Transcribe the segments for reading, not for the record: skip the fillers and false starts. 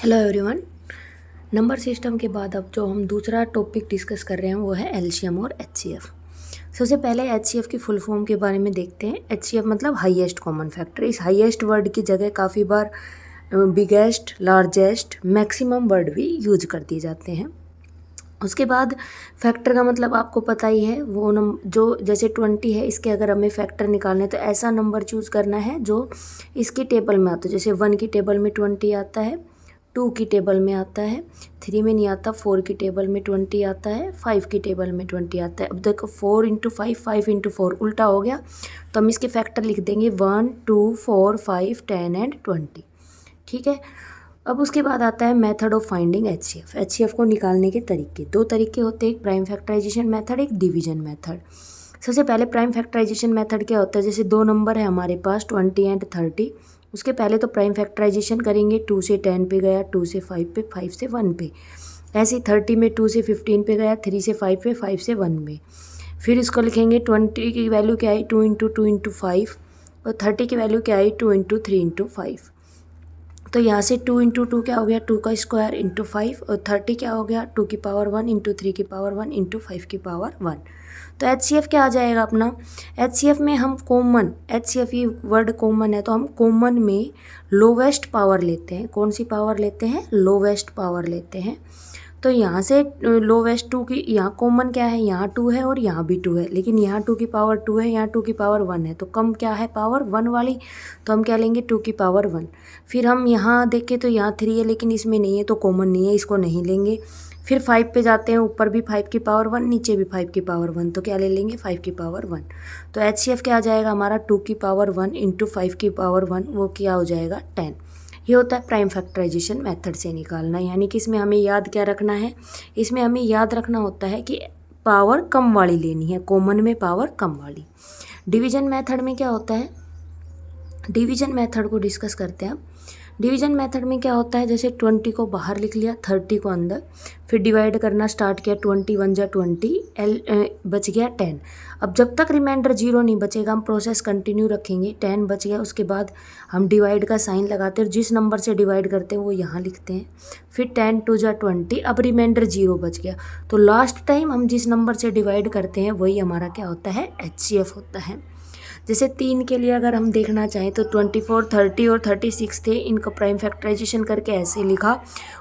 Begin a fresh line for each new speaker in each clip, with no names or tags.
Hello everyone. Number system के बाद अब जो हम दूसरा टॉपिक डिस्कस कर रहे हैं वो है एलसीएम और एचसीएफ। सबसे पहले एचसीएफ की फुल फॉर्म के बारे में देखते हैं। एचसीएफ मतलब हाईएस्ट कॉमन फैक्टर। इस हाईएस्ट वर्ड की जगह काफ़ी बार बिगेस्ट, लार्जेस्ट, मैक्सिमम वर्ड भी यूज कर दिए जाते हैं। उसके बाद फैक्टर का मतलब आपको पता ही है, वो जो जैसे 20 है, इसके अगर हमें फैक्टर निकालने तो ऐसा नंबर चूज़ करना है जो इसकी टेबल में आता है। जैसे 1 की टेबल में 20 आता है, 2 की टेबल में आता है, 3 में नहीं आता, 4 की टेबल में 20 आता है, 5 की टेबल में 20 आता है। अब देखो 4 इंटू 5, 5 इंटू 4 उल्टा हो गया, तो हम इसके फैक्टर लिख देंगे 1, 2, 4, 5, 10 एंड 20। ठीक है। अब उसके बाद आता है method of finding HCF. HCF को निकालने के तरीके, दो तरीके होते हैं, एक प्राइम फैक्टराइजेशन मेथड, एक डिवीजन मेथड। सबसे पहले प्राइम फैक्टराइजेशन मेथड क्या होता है, जैसे दो नंबर है हमारे पास 20 एंड 30, उसके पहले तो प्राइम फैक्टराइजेशन करेंगे। 2 से 10 पे गया, 2 से 5 पे, 5 से 1 पे। ऐसे ही 30 में 2 से 15 पे गया, 3 से 5 पे, 5 से 1 में। फिर इसको लिखेंगे 20 की वैल्यू क्या आई, 2 इंटू 2 इंटू 5, और 30 की वैल्यू क्या आई, 2 इंटू 3 इंटू 5। तो यहाँ से 2 इंटू 2 क्या हो गया, 2 का स्क्वायर इंटू 5, और 30 क्या हो गया, 2 की पावर 1 इंटू 3 की पावर 1 इंटू 5 की पावर 1। तो एचसीएफ क्या आ जाएगा अपना। एचसीएफ में हम कॉमन, एचसीएफ ये वर्ड कॉमन है तो हम कॉमन में लोवेस्ट पावर लेते हैं। कौन सी पावर लेते हैं, लोवेस्ट पावर लेते हैं। तो यहाँ से लोवेस्ट 2 की, यहाँ कॉमन क्या है, यहाँ 2 है और यहाँ भी 2 है, लेकिन यहाँ 2 की पावर 2 है, यहाँ 2 की पावर 1 है, तो कम क्या है, पावर 1 वाली, तो हम क्या लेंगे, 2 की पावर 1। फिर हम यहाँ देखें तो यहाँ 3 है, लेकिन इसमें नहीं है तो कॉमन नहीं है, इसको नहीं लेंगे। फिर 5 पे जाते हैं, ऊपर भी 5 की पावर 1, नीचे भी 5 की पावर 1, तो क्या ले लेंगे, 5 की पावर 1। तो एचसीएफ क्या आ जाएगा हमारा, 2 की पावर 1 इंटू 5 की पावर 1, वो क्या हो जाएगा, 10। ये होता है प्राइम फैक्टराइजेशन मेथड से निकालना। यानी कि इसमें हमें याद क्या रखना है, इसमें हमें याद रखना होता है कि पावर कम वाली लेनी है, कॉमन में पावर कम वाली। डिवीजन मेथड में क्या होता है, डिवीजन मेथड को डिस्कस करते हैं। डिवीजन मेथड में क्या होता है, जैसे 20 को बाहर लिख लिया, 30 को अंदर, फिर डिवाइड करना स्टार्ट किया, 21 जा 20, बच गया 10। अब जब तक रिमाइंडर 0 नहीं बचेगा हम प्रोसेस कंटिन्यू रखेंगे। 10 बच गया, उसके बाद हम डिवाइड का साइन लगाते हैं, जिस नंबर से डिवाइड करते हैं वो यहाँ लिखते हैं। फिर 10 2 जा 20, अब रिमाइंडर 0 बच गया, तो लास्ट टाइम हम जिस नंबर से डिवाइड करते हैं वही हमारा क्या होता है, एचसीएफ होता है। जैसे 3 के लिए अगर हम देखना चाहें तो 24, 30 और 36 थे, इनका प्राइम फैक्टराइजेशन करके ऐसे लिखा।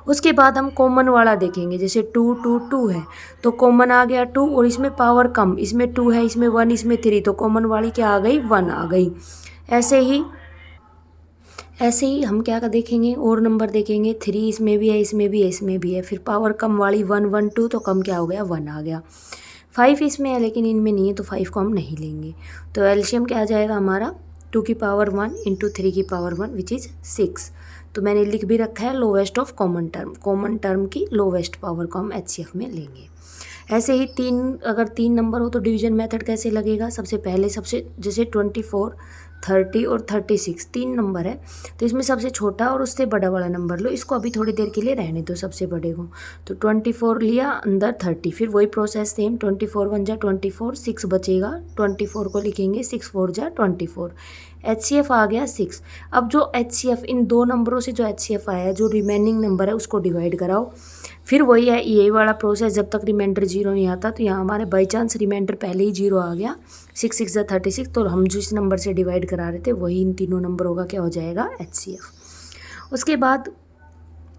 उसके बाद हम कॉमन वाला देखेंगे, जैसे 2 2 2 है तो कॉमन आ गया 2, और इसमें पावर कम, इसमें 2 है, इसमें 1, इसमें 3, तो कॉमन वाली क्या आ गई, 1 आ गई। ऐसे ही हम क्या देखेंगे, और नंबर देखेंगे, 3 इसमें भी है, इसमें भी है, इसमें भी है, फिर पावर कम वाली 1 1 2, तो कम क्या हो गया, 1 आ गया। 5 इसमें है लेकिन इनमें नहीं है, तो 5 को हम नहीं लेंगे। तो एलसीएम क्या आ जाएगा हमारा, 2 की पावर 1 इंटू 3 की पावर 1 विच इज़ 6। तो मैंने लिख भी रखा है lowest of common term, common term की लोवेस्ट पावर को हम एचसीएफ में लेंगे। ऐसे ही अगर 3 नंबर हो तो डिवीजन मेथड कैसे लगेगा, सबसे पहले जैसे 24, 30 और 36 3 नंबर है, तो इसमें सबसे छोटा और उससे बड़ा वाला नंबर लो, इसको अभी थोड़ी देर के लिए रहने दो सबसे बड़े को। तो 24 लिया, अंदर 30, फिर वही प्रोसेस सेम, 24 1 जा 24, 6 बचेगा, 24 को लिखेंगे, 6 4 जा 24, एचसीएफ आ गया 6। अब जो एचसीएफ, इन दो नंबरों से जो एचसीएफ आया है, जो रिमेनिंग नंबर है उसको डिवाइड कराओ। फिर वही है, यही वाला प्रोसेस, जब तक रिमाइंडर 0 नहीं आता। तो यहाँ हमारे बाई चांस रिमाइंडर पहले ही 0 आ गया, 6 6 जा 36, तो हम जिस नंबर से डिवाइड करा रहे थे वही इन तीनों नंबरों का क्या हो जाएगा, एचसीएफ। उसके बाद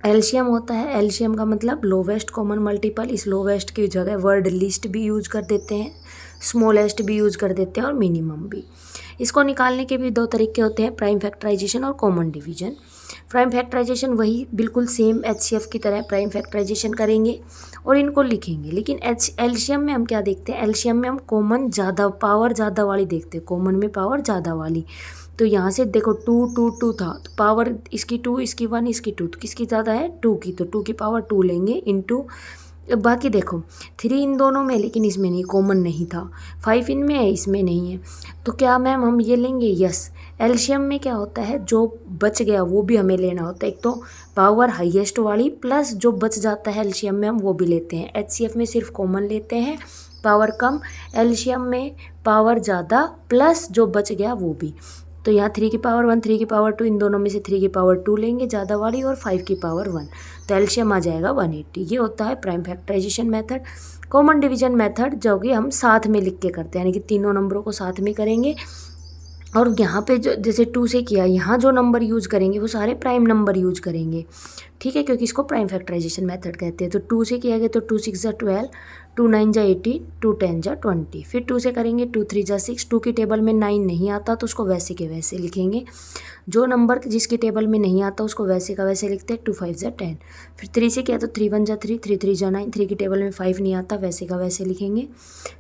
एलसीएम होता है। एलसीएम का मतलब लोवेस्ट कॉमन मल्टीपल। इस लोवेस्ट की जगह वर्ड लिस्ट भी यूज कर देते हैं, स्मॉलेस्ट भी यूज कर देते हैं, और मिनिमम भी। इसको निकालने के भी दो तरीके होते हैं, प्राइम फैक्टराइजेशन और कॉमन डिवीजन। प्राइम फैक्टराइजेशन वही बिल्कुल सेम एचसीएफ की तरह प्राइम फैक्टराइजेशन करेंगे और इनको लिखेंगे, लेकिन एलसीएम में हम क्या देखते हैं, एलसीएम में हम कॉमन ज़्यादा, पावर ज़्यादा वाली देखते हैं, कॉमन में पावर ज़्यादा वाली। तो यहाँ से देखो 2 2 2 था, तो पावर इसकी 2, इसकी 1, इसकी 2, तो किसकी ज़्यादा है, 2 की, तो 2 की पावर 2 लेंगे इंटू। बाकी देखो 3 इन दोनों में, लेकिन इसमें नहीं, कॉमन नहीं था। 5 इनमें है, इसमें नहीं है, तो क्या मैम हम ये लेंगे, यस। एलसीएम में क्या होता है, जो बच गया वो भी हमें लेना होता है, एक तो पावर हाईएस्ट वाली प्लस जो बच जाता है एलसीएम में हम वो भी लेते हैं। एचसीएफ में सिर्फ कॉमन लेते हैं, पावर कम, एलसीएम में पावर ज़्यादा प्लस जो बच गया वो भी। तो यहाँ 3 की पावर 1, 3 की पावर 2, इन दोनों में से 3 की पावर 2 लेंगे ज़्यादा वाली और 5 की पावर 1, तो एलसीएम आ जाएगा 180। ये होता है prime factorization method. Common division method जो कि हम साथ में लिख के करते हैं, यानी कि तीनों नंबरों को साथ में करेंगे। और यहाँ पे जो जैसे 2 से किया, यहाँ जो नंबर यूज करेंगे वो सारे प्राइम नंबर यूज करेंगे, ठीक है, क्योंकि इसको प्राइम फैक्टराइजेशन मेथड कहते हैं। तो 2 से किया गया तो 2 6 जा 12, 2 9 जा 18, 2 10 जा 20। फिर 2 से करेंगे 2 3 जा 6, 2 की टेबल में 9 नहीं आता तो उसको वैसे के वैसे लिखेंगे। जो नंबर जिसकी टेबल में नहीं आता उसको वैसे का वैसे लिखते हैं। 2 5 जा 10। फिर 3 से किया तो 3 1 जा 3, 3 3 जा 9, 3 की टेबल में 5 नहीं आता, वैसे का वैसे लिखेंगे।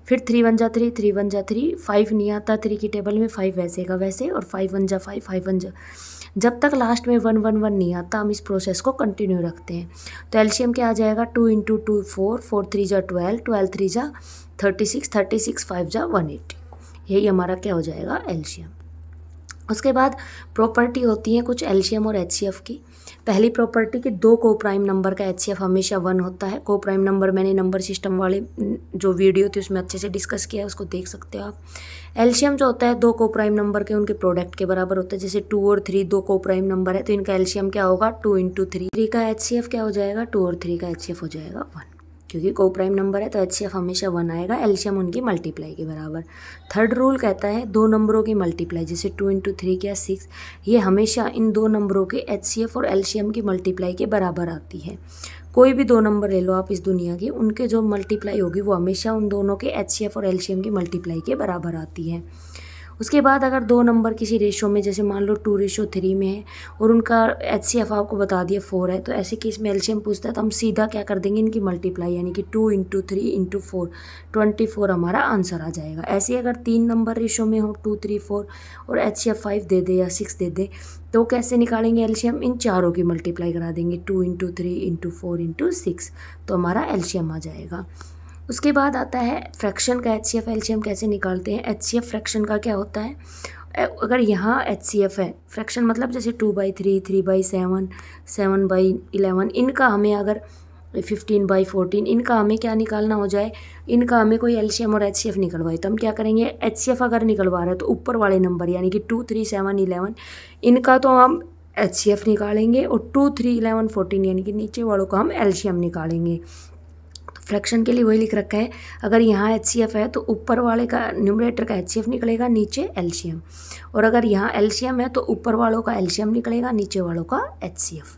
फिर 3 1 जा 3, 3 1 जा 3, 5 नहीं आता 3 की टेबल में, 5 वैसे का वैसे, और 5 1 जा 5, 5 1 जा, जब तक लास्ट में 1 1 1 नहीं आता हम इस प्रोसेस को कंटिन्यू रखते हैं। तो एलसीएम क्या आ जाएगा, 2 × 2 4, 4 3 जा 12, 12 3 जा 36, 36 5 जा 180। यही हमारा क्या हो जाएगा, एलसीएम। उसके बाद प्रॉपर्टी होती है कुछ एलसीएम और एचसीएफ की। पहली प्रॉपर्टी कि दो को प्राइम नंबर का एचसीएफ हमेशा 1 होता है। को प्राइम नंबर मैंने नंबर सिस्टम वाले जो वीडियो थी उसमें अच्छे से डिस्कस किया है, उसको देख सकते हो आप। एलसीएम जो होता है दो को प्राइम नंबर के उनके प्रोडक्ट के बराबर होता है। जैसे 2 और 3 दो को प्राइम नंबर है तो इनका एलसीएम क्या होगा, 2 × 3। 3 का एचसीएफ क्या हो जाएगा, 2 और 3 का एचसीएफ हो जाएगा 1, क्योंकि को प्राइम नंबर है तो एचसीएफ हमेशा 1 आएगा, एलसीएम उनकी मल्टीप्लाई के बराबर। थर्ड रूल कहता है दो नंबरों की मल्टीप्लाई, जैसे 2 × 3 क्या 6, ये हमेशा इन दो नंबरों के एचसीएफ और एलसीएम की मल्टीप्लाई के बराबर आती है। कोई भी दो नंबर ले लो आप इस दुनिया की, उनके जो मल्टीप्लाई होगी वो हमेशा उन दोनों के एचसीएफ और एलसीएम की मल्टीप्लाई के बराबर आती है। उसके बाद अगर दो नंबर किसी रेशो में, जैसे मान लो 2:3 में है और उनका एचसीएफ आपको बता दिया 4 है, तो ऐसे केस में एलसीएम पूछता है तो हम सीधा क्या कर देंगे, इनकी मल्टीप्लाई, यानी कि 2 × 3 × 4, 24 हमारा आंसर आ जाएगा। ऐसे अगर 3 नंबर रेशो में हो 2 3 4 और एचसीएफ 5 दे दे या 6 दे दे, तो कैसे निकालेंगे एलसीएम, इन चारों की मल्टीप्लाई करा देंगे, 2 × 3 × 4 × 6, तो हमारा एलसीएम आ जाएगा। उसके बाद आता है फ्रैक्शन का एचसीएफ एलसीएम कैसे निकालते हैं। एचसीएफ फ्रैक्शन का क्या होता है, अगर यहाँ एचसीएफ है, फ्रैक्शन मतलब जैसे 2/3, 3/7, 7/11, इनका हमें अगर 15/14, इनका हमें क्या निकालना हो जाए, इनका हमें कोई एलसीएम और एचसीएफ निकलवाए, तो हम क्या करेंगे, एचसीएफ अगर निकलवा रहे हैं तो ऊपर वाले नंबर यानी कि 2 3 7 11, इनका तो हम एचसीएफ निकालेंगे, और 2 3 11 14 यानी कि नीचे वालों का हम एलसीएम निकालेंगे। फ्रैक्शन के लिए वही लिख रखा है, अगर यहाँ एचसीएफ है तो ऊपर वाले का न्यूमरेटर का एचसीएफ निकलेगा, नीचे एलसीएम, और अगर यहाँ एलसीएम है तो ऊपर वालों का एलसीएम निकलेगा, नीचे वालों का एचसीएफ,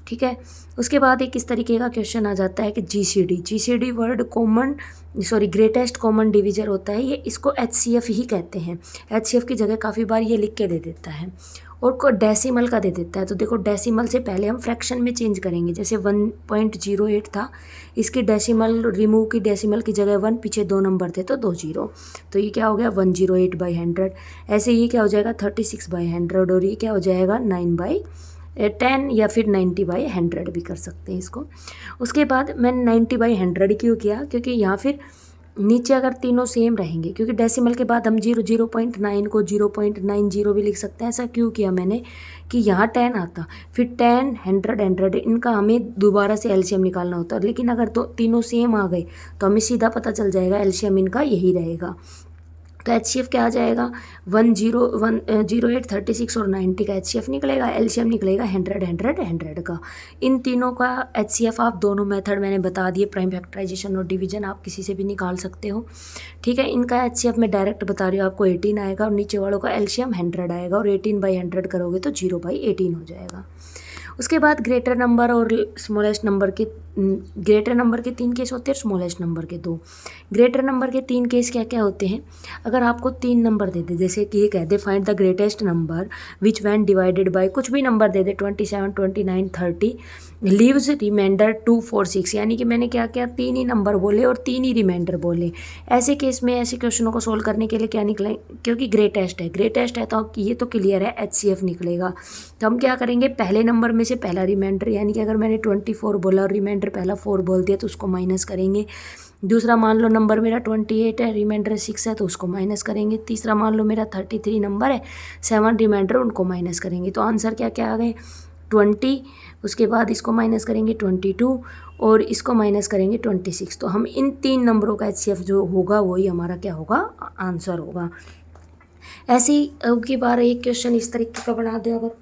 ठीक है। उसके बाद एक इस तरीके का क्वेश्चन आ जाता है कि GCD word greatest common divisor होता है, ये इसको एचसीएफ ही कहते हैं। एचसीएफ की जगह काफ़ी बार ये लिख के दे देता है और को डेसिमल का दे देता है। तो देखो डेसिमल से पहले हम फ्रैक्शन में चेंज करेंगे, जैसे 1.08 था, इसकी डेसिमल रिमूव की, डेसिमल की जगह 1, पीछे 2 नंबर थे तो 2 0, तो ये क्या हो गया 108/100। ऐसे ये क्या हो जाएगा 36/100, और ये क्या हो जाएगा 9/10 या फिर 90/100 भी कर सकते हैं इसको। उसके बाद मैंने 90/100 क्यों किया, क्योंकि यहाँ फिर नीचे अगर तीनों सेम रहेंगे, क्योंकि डेसिमल के बाद हम 0.9 को 0.90 भी लिख सकते हैं। ऐसा क्यों किया मैंने कि यहाँ 10 आता, फिर 10 100 100, इनका हमें दोबारा से एलसीएम निकालना होता है, लेकिन अगर तो तीनों सेम आ गए तो हमें सीधा पता चल जाएगा एलसीएम इनका यही रहेगा। तो एचसीएफ क्या आ जाएगा 08 36 और 90 का एचसीएफ निकलेगा, एलसीएम निकलेगा 100 100 100 का। इन तीनों का एचसीएफ आप दोनों मेथड मैंने बता दिए, प्राइम फैक्टराइजेशन और डिवीजन, आप किसी से भी निकाल सकते हो, ठीक है। इनका एचसीएफ मैं डायरेक्ट बता रही हूँ आपको, 18 आएगा, और नीचे वालों का एलसीएम 100 आएगा, और 18/100 करोगे तो 0/18 हो जाएगा। उसके बाद ग्रेटर नंबर और स्मॉलेस्ट नंबर के, ग्रेटर नंबर के 3 केस होते हैं, स्मॉलेस्ट नंबर के 2। ग्रेटर नंबर के 3 केस क्या क्या होते हैं, अगर आपको 3 नंबर दे दे, जैसे कि ये कह दे find the greatest number which when divided by, कुछ भी नंबर दे दे 27 29 30 लीव्स रिमाइंडर 2 4 6, यानी कि मैंने क्या किया 3 ही नंबर बोले और 3 ही रिमाइंडर बोले। ऐसे केस में ऐसे क्वेश्चनों को सोल्व करने के लिए क्या निकले, क्योंकि ग्रेटेस्ट है तो ये तो क्लियर है एचसीएफ निकलेगा। तो हम क्या करेंगे, पहले नंबर में से पहला रिमाइंडर, यानी कि अगर मैंने 24 बोला और रिमाइंडर पहला 4 बोल दिया तो उसको माइनस करेंगे। दूसरा मान लो नंबर मेरा 28 है, रिमाइंडर 6 है तो उसको माइनस करेंगे। तीसरा मान लो मेरा 33 नंबर है, 7 रिमाइंडर, उनको माइनस करेंगे। तो आंसर क्या क्या आ गए 20, उसके बाद इसको माइनस करेंगे 22 और इसको माइनस करेंगे 26। तो हम इन 3 नंबरों का एचसीएफ जो होगा वही हमारा क्या होगा आंसर होगा। ऐसे ही अब की बार एक क्वेश्चन इस तरीके का बना दे अगर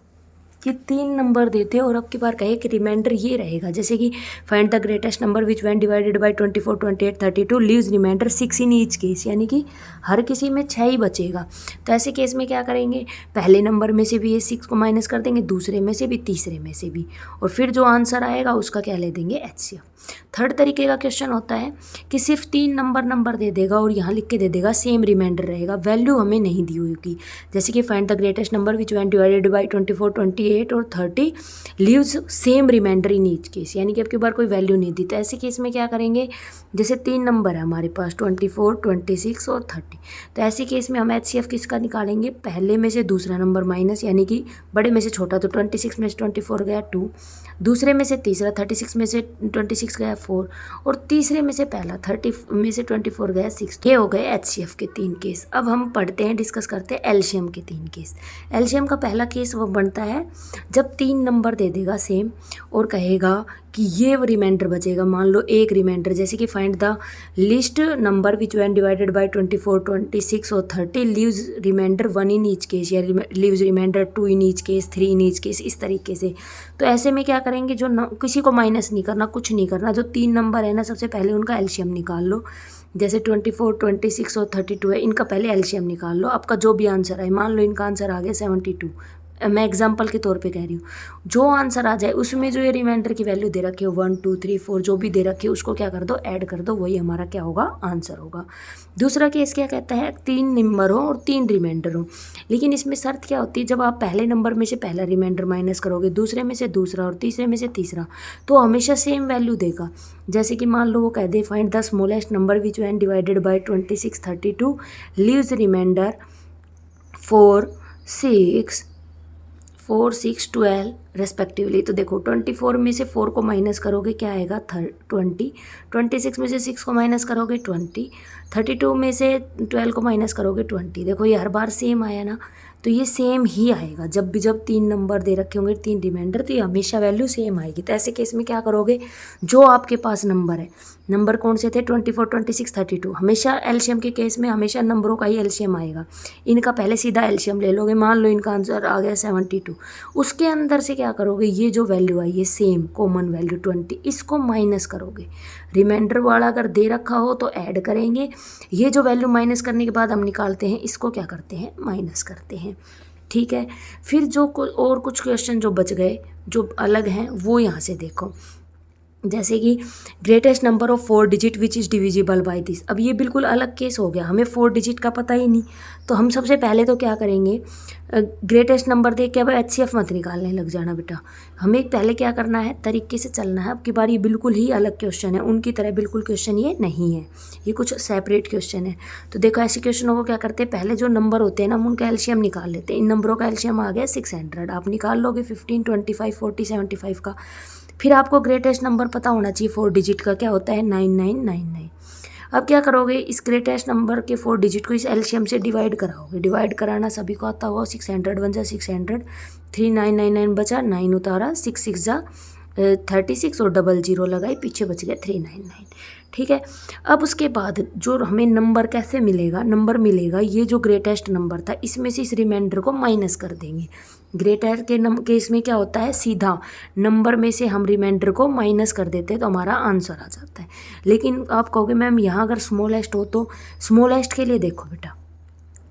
कि 3 नंबर देते और अब की बार कहे कि रिमाइंडर ये रहेगा, जैसे कि find the greatest number which when divided by 24, 28, 32 leaves remainder 6 in each case, यानी कि हर किसी में 6 ही बचेगा। तो ऐसे केस में क्या करेंगे, पहले नंबर में से भी ये 6 को माइनस कर देंगे, दूसरे में से भी, तीसरे में से भी, और फिर जो आंसर आएगा उसका क्या ले देंगे, एचसीएफ। थर्ड तरीके का क्वेश्चन होता है कि सिर्फ 3 नंबर दे देगा और यहाँ लिख के दे देगा सेम रिमाइंडर रहेगा, वैल्यू हमें नहीं दी होगी, जैसे कि find the greatest number which when divided by 24, 28 और 30 leaves same remainder in each case, यानी कि आपके बार कोई वैल्यू नहीं दी। तो ऐसे केस में क्या करेंगे, जैसे 3 नंबर है हमारे पास 24, 26 और 30, तो ऐसे केस में हम एचसीएफ किसका निकालेंगे, पहले में से दूसरा नंबर माइनस, यानी कि बड़े में से छोटा, तो 26 में से 24 गया 2, दूसरे में से तीसरा 36 में से 26 गया 4, और तीसरे में से पहला 30 में से 24 गया 6। ये हो गए एचसीएफ के 3 केस। अब हम पढ़ते हैं, डिस्कस करते हैं एलसीएम के 3 केस। एलसीएम का पहला केस वो बनता है जब 3 नंबर दे देगा सेम और कहेगा कि ये रिमाइंडर बचेगा, मान लो एक रिमाइंडर, जैसे कि find the least number which when divided by 24, 26 और 30 leaves remainder 1 in each case, या leaves remainder 2 in each case, 3 in each case, इस तरीके से। तो ऐसे में क्या करेंगे, जो किसी को माइनस नहीं करना, कुछ नहीं करना, जो 3 नंबर है ना सबसे पहले उनका एलसीएम निकाल लो, जैसे 24, 26 और 32 है, इनका पहले एलसीएम निकाल लो, आपका जो भी आंसर है, मान लो इनका आंसर आ गया 72, मैं एग्जांपल के तौर पे कह रही हूँ, जो आंसर आ जाए उसमें जो ये रिमाइंडर की वैल्यू दे रखी है 1, 2, 3, 4 जो भी दे रखी है उसको क्या कर दो, ऐड कर दो, वही हमारा क्या होगा, आंसर होगा। दूसरा केस क्या कहता है, 3 नंबर हो और 3 रिमाइंडर हो, लेकिन इसमें शर्त क्या होती है, जब आप पहले नंबर में से पहला रिमाइंडर माइनस करोगे, दूसरे में से दूसरा और तीसरे में से तीसरा, तो हमेशा सेम वैल्यू देगा। जैसे कि मान लो वो कह दे find the smallest number which when divided by 26, 32 leaves remainder 4, 6, 12 respectively. तो देखो 24 में से 4 को माइनस करोगे क्या आएगा, 20, 26 में से 6 को माइनस करोगे 20, 32 में से 12 को माइनस करोगे 20। देखो ये हर बार सेम आया ना, तो ये सेम ही आएगा, जब भी जब 3 नंबर दे रखे होंगे 3 रिमाइंडर, तो ये हमेशा वैल्यू सेम आएगी। तो ऐसे केस में क्या करोगे, जो आपके पास नंबर है, नंबर कौन से थे 24, 26, 32, हमेशा एलसीएम के केस में हमेशा नंबरों का ही एलसीएम आएगा, इनका पहले सीधा एलसीएम ले लोगे, मान लो इनका आंसर आ गया 72, उसके अंदर से क्या करोगे, ये जो वैल्यू आई है सेम कॉमन वैल्यू 20, इसको माइनस करोगे, रिमाइंडर वाला अगर दे रखा हो तो ऐड करेंगे, ये जो वैल्यू माइनस करने के बाद हम निकालते हैं इसको क्या करते हैं, माइनस करते हैं, ठीक है। फिर जो और कुछ क्वेश्चन जो बच गए जो अलग हैं वो यहाँ से देखो, जैसे कि greatest number of 4 digit which is divisible by this. अब ये बिल्कुल अलग केस हो गया, हमें 4 डिजिट का पता ही नहीं, तो हम सबसे पहले तो क्या करेंगे, ग्रेटेस्ट नंबर देख के अब एचसीएफ मत निकालने लग जाना बेटा, हमें पहले क्या करना है, तरीके से चलना है। अब की बार ये बिल्कुल ही अलग क्वेश्चन है, उनकी तरह बिल्कुल क्वेश्चन ये नहीं है, ये कुछ सेपरेट क्वेश्चन है। तो देखो ऐसे क्वेश्चनों को क्या करते हैं, पहले जो नंबर होते हैं ना हम उनका एलसीएम निकाल लेते हैं। इन नंबरों का एलसीएम आ गया 600, आप निकाल लोगे 15, 25, 40, 75 का। फिर आपको ग्रेटेस्ट नंबर पता होना चाहिए 4 डिजिट का, क्या होता है 9999। अब क्या करोगे, इस ग्रेटेस्ट नंबर के 4 डिजिट को इस एलसीएम से डिवाइड कराओगे, डिवाइड कराना सभी को आता होगा, 600 1 जा 600, 3999 बचा, 9 उतारा, 6 6 जा 36 और 00 लगाई, पीछे बच गया 399, ठीक है। अब उसके बाद जो हमें नंबर कैसे मिलेगा, नंबर मिलेगा ये जो ग्रेटेस्ट नंबर था इसमें से इस रिमाइंडर को माइनस कर देंगे। ग्रेटर के केस में क्या होता है, सीधा नंबर में से हम रिमाइंडर को माइनस कर देते हैं तो हमारा आंसर आ जाता है। लेकिन आप कहोगे मैम यहाँ अगर स्मॉलेस्ट हो, तो स्मॉलेस्ट के लिए देखो बेटा,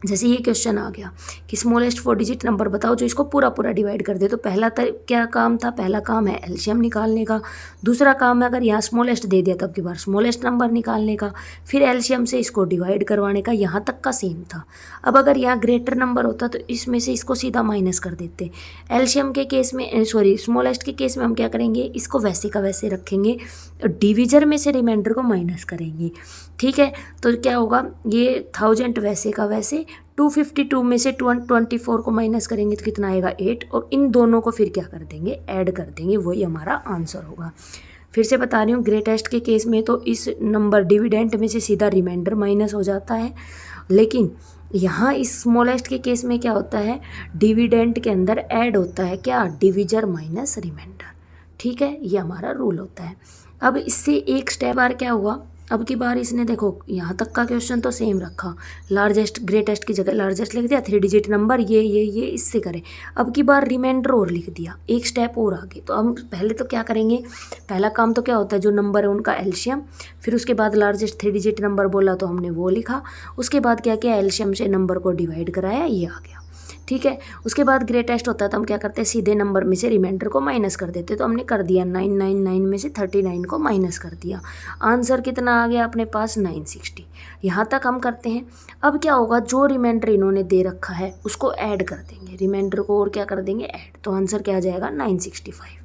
जैसे ये क्वेश्चन आ गया कि स्मॉलेस्ट 4 डिजिट नंबर बताओ जो इसको पूरा पूरा डिवाइड कर दे, तो पहला क्या काम था, पहला काम है एलसीएम निकालने का, दूसरा काम है अगर यहाँ स्मॉलेस्ट दे दिया तब की बार स्मॉलेस्ट नंबर निकालने का, फिर एलसीएम से इसको डिवाइड करवाने का, यहाँ तक का सेम था। अब अगर यहाँ ग्रेटर नंबर होता तो इसमें से इसको सीधा माइनस कर देते। एलसीएम के केस में स्मॉलेस्ट के केस में हम क्या करेंगे, इसको वैसे का वैसे रखेंगे, डिविजर में से रिमाइंडर को माइनस करेंगे, ठीक है। तो क्या होगा, ये 1000 वैसे का वैसे, 252 में से 24 को माइनस करेंगे तो कितना आएगा 8, और इन दोनों को फिर क्या कर देंगे, ऐड कर देंगे, वही हमारा आंसर होगा। फिर से बता रही हूँ, ग्रेटेस्ट के केस में तो इस नंबर डिविडेंट में से सीधा रिमाइंडर माइनस हो जाता है, लेकिन यहाँ इस स्मॉलेस्ट के केस में क्या होता है, डिविडेंट के अंदर ऐड होता है क्या, डिविजर माइनस रिमाइंडर, ठीक है, ये हमारा रूल होता है। अब इससे एक स्टेप बार क्या हुआ, अब की बार इसने देखो यहाँ तक का क्वेश्चन तो सेम रखा, लार्जेस्ट ग्रेटेस्ट की जगह लार्जेस्ट लिख दिया, 3 डिजिट नंबर ये इससे करें। अब की बार रिमाइंडर और लिख दिया, एक स्टेप और आगे। तो हम पहले तो क्या करेंगे, पहला काम तो क्या होता है, जो नंबर है उनका एलसीएम, फिर उसके बाद लार्जेस्ट 3 डिजिट नंबर बोला तो हमने वो लिखा, उसके बाद क्या किया, एलसीएम से नंबर को डिवाइड कराया, ये आ गया। ठीक है, उसके बाद ग्रेटेस्ट होता है तो हम क्या करते हैं, सीधे नंबर में से रिमाइंडर को माइनस कर देते। तो हमने कर दिया 999 में से 39 को माइनस कर दिया, आंसर कितना आ गया अपने पास 960। यहाँ तक हम करते हैं। अब क्या होगा, जो रिमाइंडर इन्होंने दे रखा है उसको ऐड कर देंगे, रिमाइंडर को और क्या कर देंगे, ऐड। तो आंसर क्या आ जाएगा 965।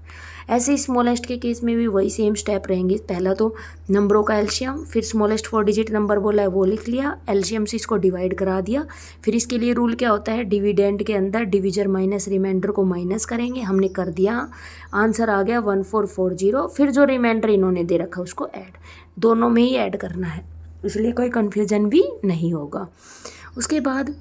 ऐसे ही स्मॉलेस्ट के केस में भी वही सेम स्टेप रहेंगे। पहला तो नंबरों का एलसीएम, फिर स्मॉलेस्ट 4 डिजिट नंबर बोला है वो लिख लिया, एलसीएम से इसको डिवाइड करा दिया। फिर इसके लिए रूल क्या होता है, डिविडेंड के अंदर डिविजर माइनस रिमाइंडर को माइनस करेंगे, हमने कर दिया, आंसर आ गया 1440। फिर जो रिमाइंडर इन्होंने दे रखा उसको ऐड, दोनों में ही ऐड करना है, इसलिए कोई कन्फ्यूजन भी नहीं होगा। उसके बाद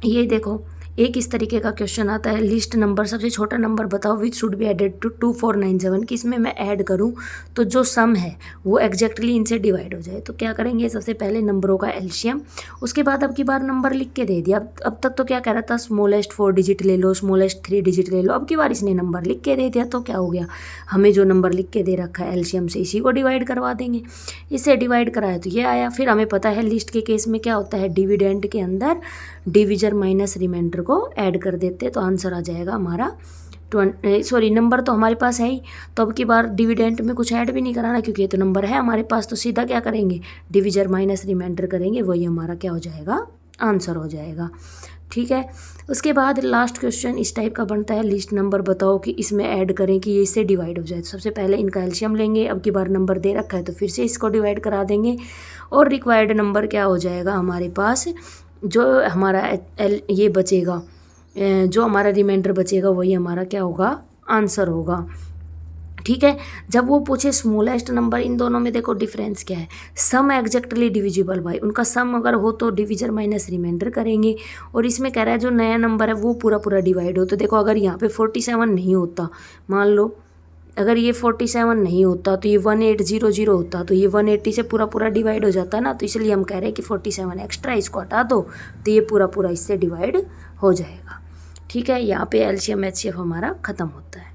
ये देखो, एक इस तरीके का क्वेश्चन आता है, लिस्ट नंबर, सबसे छोटा नंबर बताओ which should be added to 2497, कि इसमें मैं ऐड करूं तो जो सम है वो एग्जैक्टली इनसे डिवाइड हो जाए। तो क्या करेंगे, सबसे पहले नंबरों का एलसीएम, उसके बाद अब की बार नंबर लिख के दे दिया। अब तक तो क्या कह रहा था, स्मॉलेस्ट 4 डिजिट ले लो, स्मॉलेस्ट 3 डिजिट ले लो, अब की बार इसने नंबर लिख के दे दिया। तो क्या हो गया, हमें जो नंबर लिख के दे रखा है एलसीएम से इसी को डिवाइड करवा देंगे, इससे डिवाइड कराया तो ये आया। फिर हमें पता है लिस्ट के केस में क्या होता है, डिविडेंड के अंदर डिविजर माइनस रिमाइंडर को ऐड कर देते, तो आंसर आ जाएगा हमारा नंबर तो हमारे पास है ही, तो अब की बार डिविडेंड में कुछ ऐड भी नहीं कराना क्योंकि ये तो नंबर है हमारे पास। तो सीधा क्या करेंगे, डिविजर माइनस रिमाइंडर करेंगे, वही हमारा क्या हो जाएगा, आंसर हो जाएगा। ठीक है, उसके बाद लास्ट क्वेश्चन इस टाइप का बनता है, लिस्ट नंबर बताओ कि इसमें ऐड करें कि ये इससे डिवाइड हो जाए। तो सबसे पहले इनका एलसीएम लेंगे, अब की बार नंबर दे रखा है तो फिर से इसको डिवाइड करा देंगे, और रिक्वायर्ड नंबर क्या हो जाएगा हमारे पास, जो हमारा ये बचेगा, जो हमारा रिमाइंडर बचेगा वही हमारा क्या होगा, आंसर होगा। ठीक है, जब वो पूछे स्मॉलेस्ट नंबर, इन दोनों में देखो डिफरेंस क्या है, सम एग्जैक्टली डिविजिबल बाय, उनका सम अगर हो तो डिविजर माइनस रिमाइंडर करेंगे, और इसमें कह रहा है जो नया नंबर है वो पूरा पूरा डिवाइड हो। तो देखो अगर यहाँ पे 47 नहीं होता, मान लो अगर ये 47 नहीं होता तो ये 1800 होता, तो ये 180 से पूरा पूरा डिवाइड हो जाता है ना, तो इसलिए हम कह रहे हैं कि 47 एक्स्ट्रा, इसको हटा दो तो ये पूरा पूरा इससे डिवाइड हो जाएगा। ठीक है, यहाँ पे एलसीएम एचसीएफ हमारा ख़त्म होता है।